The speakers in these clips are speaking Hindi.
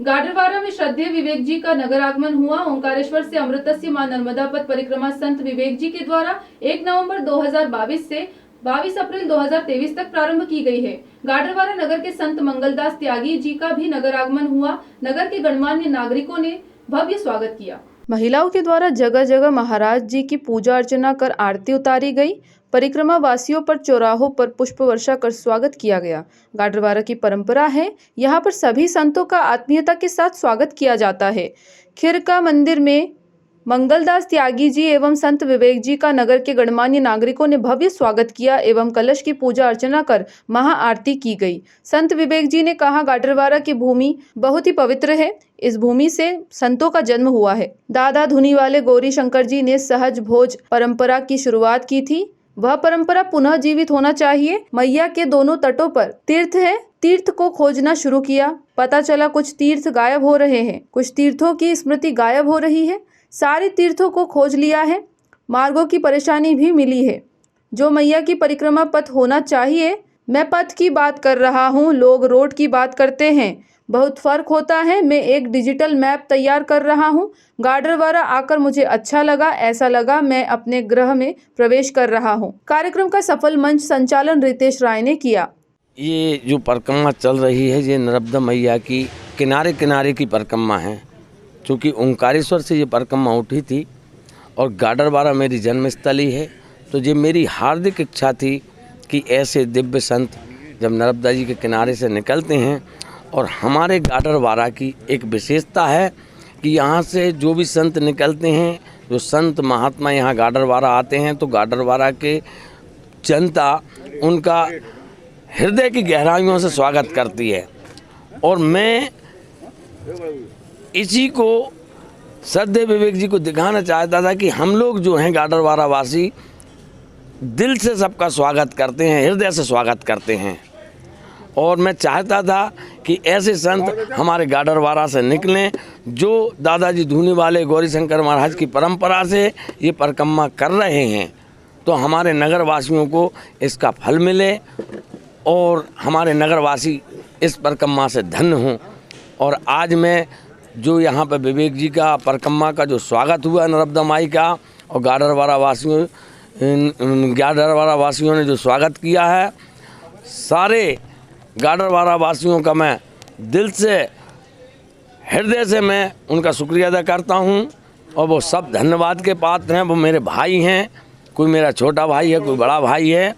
गाडरवारा में श्रद्धेय विवेक जी का नगर आगमन हुआ। ओंकारेश्वर से अमृतस्य मां नर्मदा पथ परिक्रमा संत विवेक जी के द्वारा 1 नवंबर 2022 से 22 अप्रैल 2023 तक प्रारंभ की गई है। गाडरवारा नगर के संत मंगलदास त्यागी जी का भी नगर आगमन हुआ। नगर के गणमान्य नागरिकों ने भव्य स्वागत किया। महिलाओं के द्वारा जगह जगह महाराज जी की पूजा अर्चना कर आरती उतारी गई। परिक्रमा वासियों पर चौराहों पर पुष्प वर्षा कर स्वागत किया गया। गाडरवारा की परंपरा है, यहाँ पर सभी संतों का आत्मीयता के साथ स्वागत किया जाता है। खिरका मंदिर में मंगलदास त्यागी जी एवं संत विवेक जी का नगर के गणमान्य नागरिकों ने भव्य स्वागत किया एवं कलश की पूजा अर्चना कर महाआरती की गई। संत विवेक जी ने कहा, गाडरवारा की भूमि बहुत ही पवित्र है। इस भूमि से संतों का जन्म हुआ है। दादा धुनी वाले गौरी शंकर जी ने सहज भोज परंपरा की शुरुआत की थी। वह परंपरा पुनः जीवित होना चाहिए। मैया के दोनों तटों पर तीर्थ है। तीर्थ को खोजना शुरू किया। पता चला कुछ तीर्थ गायब हो रहे हैं, कुछ तीर्थों की स्मृति गायब हो रही है। सारे तीर्थों को खोज लिया है। मार्गों की परेशानी भी मिली है। जो मैया की परिक्रमा पथ होना चाहिए, मैं पथ की बात कर रहा हूँ, लोग रोड की बात करते हैं। बहुत फर्क होता है। मैं एक डिजिटल मैप तैयार कर रहा हूँ। गाडरवारा आकर मुझे अच्छा लगा, ऐसा लगा मैं अपने ग्रह में प्रवेश कर रहा हूँ। कार्यक्रम का सफल मंच संचालन रितेश राय ने किया। ये जो परिक्रमा चल रही है, ये नर्मदा मैया की किनारे किनारे की परिक्रमा है। क्योंकि ओंकारेश्वर से ये परिक्रमा उठी थी और गाडरवारा मेरी जन्मस्थली है, तो ये मेरी हार्दिक इच्छा थी कि ऐसे दिव्य संत जब नर्मदा जी के किनारे से निकलते हैं, और हमारे गाडरवारा की एक विशेषता है कि यहाँ से जो भी संत निकलते हैं, जो संत महात्मा यहाँ गाडरवारा आते हैं, तो गाडरवारा के जनता उनका हृदय की गहराइयों से स्वागत करती है। और मैं इसी को श्रद्धेय विवेक जी को दिखाना चाहता था कि हम लोग जो हैं गाडरवारा वासी दिल से सबका स्वागत करते हैं, हृदय से स्वागत करते हैं। और मैं चाहता था कि ऐसे संत हमारे गाडरवारा से निकलें, जो दादाजी धूनी वाले गौरी शंकर महाराज की परंपरा से ये परिक्रमा कर रहे हैं, तो हमारे नगरवासियों को इसका फल मिले और हमारे नगरवासी इस परिक्रमा से धन्य हों। और आज मैं जो यहाँ पर विवेक जी का परिक्रमा का जो स्वागत हुआ नर्मदा माई का, और गाडरवारा वासियों ने जो स्वागत किया है, सारे गाडरवारा वासियों का मैं दिल से हृदय से मैं उनका शुक्रिया अदा करता हूँ। और वो सब धन्यवाद के पात्र हैं। वो मेरे भाई हैं, कोई मेरा छोटा भाई है, कोई बड़ा भाई है।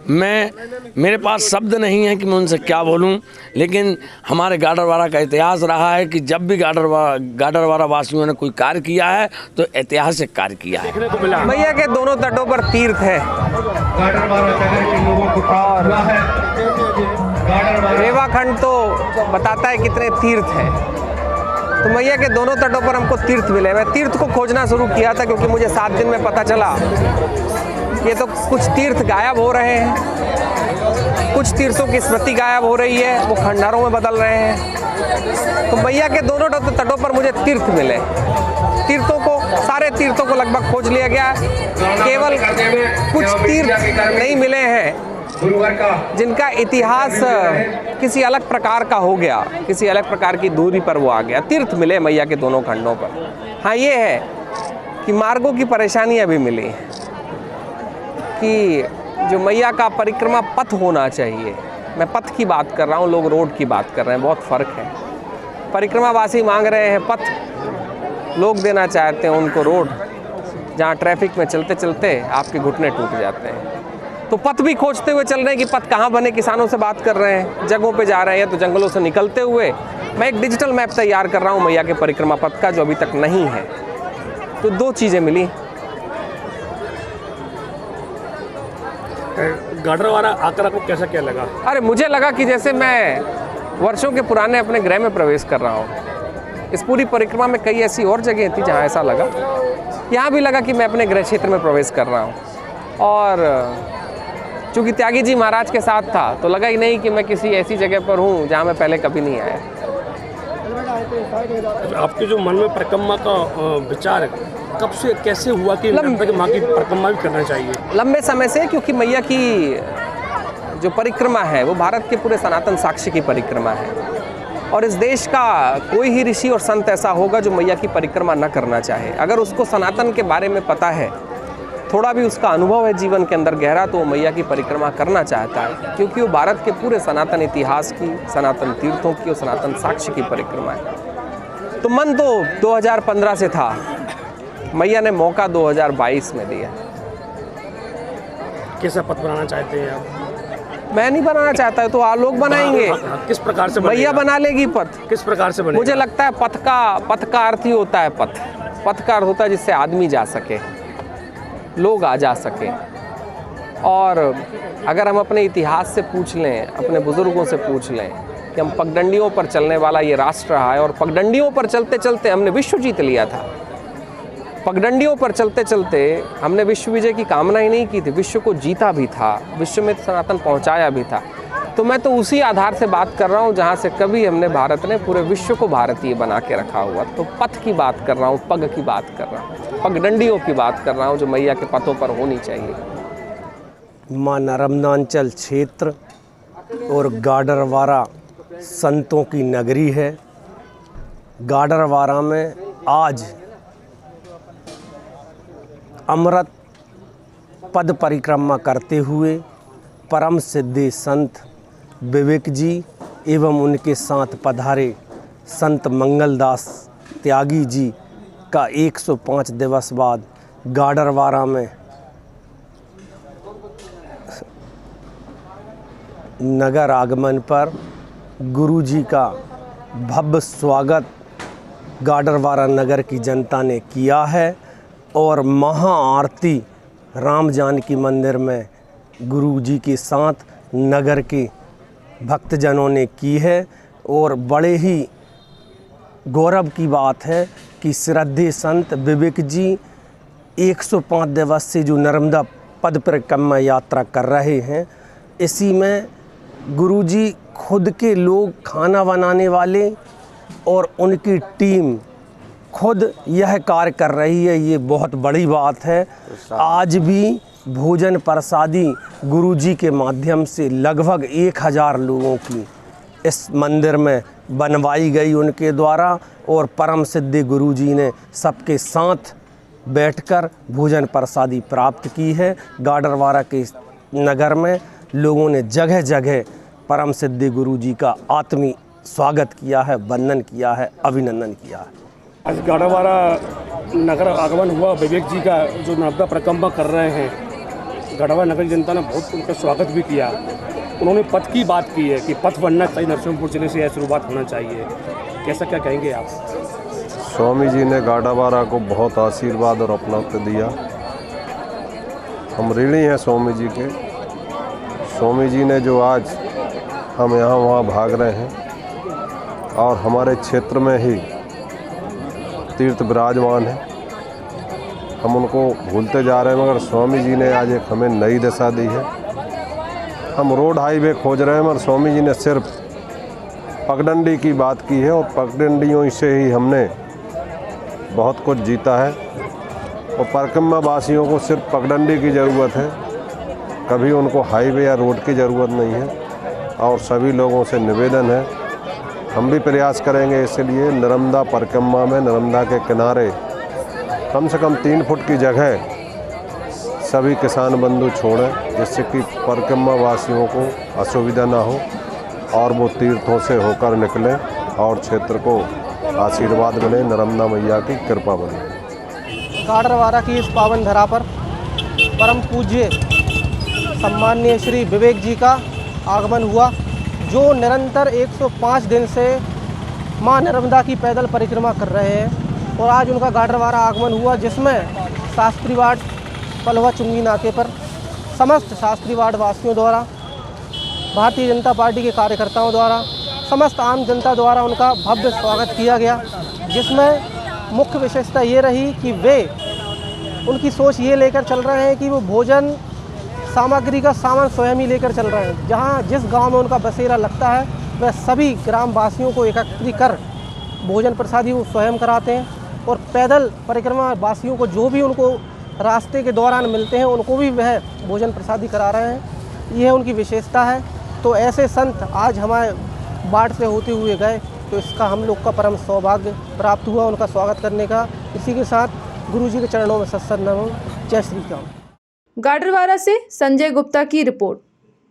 मेरे पास शब्द नहीं है कि मैं उनसे क्या बोलूं, लेकिन हमारे गाडरवारा का इतिहास रहा है कि जब भी गाडरवारा वासियों ने कोई कार्य किया है तो ऐतिहासिक कार्य किया है। मैया के दोनों तटों पर तीर्थ है और रेवाखंड तो बताता है कितने तीर्थ हैं। तो मैया के दोनों तटों पर हमको तीर्थ मिले। मैं तीर्थ को खोजना शुरू किया था क्योंकि मुझे 7 दिन में पता चला ये तो कुछ तीर्थ गायब हो रहे हैं, कुछ तीर्थों की स्मृति गायब हो रही है, वो खंडहरों में बदल रहे हैं। तो मैया के दोनों तटों पर मुझे तीर्थ मिले। सारे तीर्थों को लगभग खोज लिया गया। केवल कुछ तीर्थ नहीं मिले हैं जिनका इतिहास किसी अलग प्रकार का हो गया, किसी अलग प्रकार की दूरी पर वो आ गया। तीर्थ मिले मैया के दोनों खंडों पर। हाँ, ये है कि मार्गों की परेशानियां भी मिली कि जो मैया का परिक्रमा पथ होना चाहिए, मैं पथ की बात कर रहा हूँ, लोग रोड की बात कर रहे हैं, बहुत फ़र्क है। परिक्रमावासी मांग रहे हैं पथ, लोग देना चाहते हैं उनको रोड, जहाँ ट्रैफिक में चलते चलते आपके घुटने टूट जाते हैं। तो पथ भी खोजते हुए चल रहे हैं कि पथ कहाँ बने। किसानों से बात कर रहे हैं, जगहों पे जा रहे हैं, तो जंगलों से निकलते हुए मैं एक डिजिटल मैप तैयार कर रहा हूँ मैया के परिक्रमा पथ का, जो अभी तक नहीं है। तो 2 चीज़ें मिली। गाडरवारा आकर आपको कैसा क्या लगा? अरे मुझे लगा कि जैसे मैं वर्षों के पुराने अपने गृह में प्रवेश कर रहा हूँ। इस पूरी परिक्रमा में कई ऐसी और जगह थी जहाँ ऐसा लगा। यहाँ भी लगा कि मैं अपने गृह क्षेत्र में प्रवेश कर रहा हूँ। और चूँकि त्यागी जी महाराज के साथ था तो लगा ही नहीं कि मैं किसी ऐसी जगह पर हूँ जहाँ मैं पहले कभी नहीं आया। आपके जो मन में परिक्रमा का विचार कब से कैसे हुआ कि माँ की परिक्रमा भी करना चाहिए? लंबे समय से, क्योंकि मैया की जो परिक्रमा है वो भारत के पूरे सनातन साक्ष्य की परिक्रमा है। और इस देश का कोई ही ऋषि और संत ऐसा होगा जो मैया की परिक्रमा न करना चाहे। अगर उसको सनातन के बारे में पता है, थोड़ा भी उसका अनुभव है जीवन के अंदर गहरा, तो वो मैया की परिक्रमा करना चाहता है, क्योंकि वो भारत के पूरे सनातन इतिहास की, सनातन तीर्थों की और सनातन साक्ष्य की परिक्रमा है। तो मन तो 2015 से था, मैया ने मौका 2022 में दिया। कैसा पथ बनाना चाहते हैं आप? मैं नहीं बनाना चाहता है तो आप लोग बनाएंगे। किस प्रकार से मैया बना लेगी पथ। किस प्रकार से बनेगा? मुझे लगता है पथ का अर्थ ही होता है पथ। पथ का अर्थ होता है जिससे आदमी जा सके, लोग आ जा सके। और अगर हम अपने इतिहास से पूछ लें, अपने बुजुर्गों से पूछ लें कि हम पगडंडियों पर चलने वाला ये राष्ट्र रहा है, और पगडंडियों पर चलते चलते हमने विश्व जीत लिया था। पगडंडियों पर चलते चलते हमने विश्व विजय की कामना ही नहीं की थी, विश्व को जीता भी था, विश्व में सनातन पहुंचाया भी था। तो मैं तो उसी आधार से बात कर रहा हूँ जहाँ से कभी हमने भारत ने पूरे विश्व को भारतीय बना के रखा हुआ। तो पथ की बात कर रहा हूँ, पग की बात कर रहा हूँ, पगडंडियों की बात कर रहा हूँ जो मैया के पथों पर होनी चाहिए। माँ नर्मदांचल क्षेत्र और गाडरवारा संतों की नगरी है। गाडरवारा में आज अमृत पद परिक्रमा करते हुए परम सिद्धि संत विवेक जी एवं उनके साथ पधारे संत मंगलदास त्यागी जी का 105 दिवस बाद गाडरवारा में नगर आगमन पर गुरु जी का भव्य स्वागत गाडरवारा नगर की जनता ने किया है और महाआरती राम जानकी मंदिर में गुरु जी के साथ नगर के भक्तजनों ने की है। और बड़े ही गौरव की बात है कि श्रद्धेय संत विवेक जी 105 दिवस से जो नर्मदा पद परिक्रमा यात्रा कर रहे हैं, इसी में गुरुजी खुद के लोग खाना बनाने वाले और उनकी टीम खुद यह कार्य कर रही है। ये बहुत बड़ी बात है। आज भी भोजन प्रसादी गुरुजी के माध्यम से लगभग 1000 लोगों की इस मंदिर में बनवाई गई उनके द्वारा, और परम सिद्धि गुरुजी ने सबके साथ बैठकर भोजन प्रसादी प्राप्त की है। गाडरवारा के नगर में लोगों ने जगह जगह परम सिद्धि गुरुजी का आत्मी स्वागत किया है, वंदन किया है, अभिनंदन किया है। आज गाडरवारा नगर आगमन हुआ विवेक जी का, जो नर्मदा परिक्रमा कर रहे हैं। गाडरवारा नगर की जनता ने बहुत उनका स्वागत भी किया। उन्होंने पथ की बात की है कि पथ बनना चाहिए, नरसिंहपुर जिले से यह शुरुआत होना चाहिए। कैसा क्या कहेंगे आप? स्वामी जी ने गाडरवारा को बहुत आशीर्वाद और अपनत्व दिया। हम ऋणी हैं स्वामी जी के। स्वामी जी ने जो आज हम यहाँ वहाँ भाग रहे हैं और हमारे क्षेत्र में ही तीर्थ विराजमान है, हम उनको भूलते जा रहे हैं, मगर स्वामी जी ने आज एक हमें नई दिशा दी है। हम रोड हाईवे खोज रहे हैं, मगर स्वामी जी ने सिर्फ पगडंडी की बात की है, और पगडंडियों से ही हमने बहुत कुछ जीता है। और परिक्रमा वासियों को सिर्फ पगडंडी की ज़रूरत है, कभी उनको हाईवे या रोड की ज़रूरत नहीं है। और सभी लोगों से निवेदन है, हम भी प्रयास करेंगे इसलिए नर्मदा परिक्रमा में नर्मदा के किनारे कम से कम 3 फुट की जगह सभी किसान बंधु छोड़ें, जिससे कि परिक्रमा वासियों को असुविधा ना हो और वो तीर्थों से होकर निकलें और क्षेत्र को आशीर्वाद मिले, नर्मदा मैया की कृपा बने। गाडरवारा की इस पावन धरा पर परम पूज्य सम्माननीय श्री विवेक जी का आगमन हुआ, जो निरंतर 105 दिन से मां नर्मदा की पैदल परिक्रमा कर रहे हैं। और आज उनका गाडरवारा आगमन हुआ, जिसमें शास्त्री वार्ड पलवा चुंगी नाके पर समस्त शास्त्री वार्ड वासियों द्वारा, भारतीय जनता पार्टी के कार्यकर्ताओं द्वारा, समस्त आम जनता द्वारा उनका भव्य स्वागत किया गया। जिसमें मुख्य विशेषता ये रही कि वे उनकी सोच ये लेकर चल रहे हैं कि वो भोजन सामग्री का सामान स्वयं ही लेकर चल रहे हैं। जहाँ जिस गांव में उनका बसेरा लगता है, वह सभी ग्रामवासियों को एकत्रित कर भोजन प्रसादी वो स्वयं कराते हैं, और पैदल परिक्रमा वासियों को जो भी उनको रास्ते के दौरान मिलते हैं, उनको भी वह भोजन प्रसादी करा रहे हैं। यह उनकी विशेषता है। तो ऐसे संत आज हमारे वार्ड से होते हुए गए, तो इसका हम लोग का परम सौभाग्य प्राप्त हुआ उनका स्वागत करने का। इसी के साथ गुरु जी के चरणों में सत्सर नमन। जय श्री राम। गाडरवारा से संजय गुप्ता की रिपोर्ट।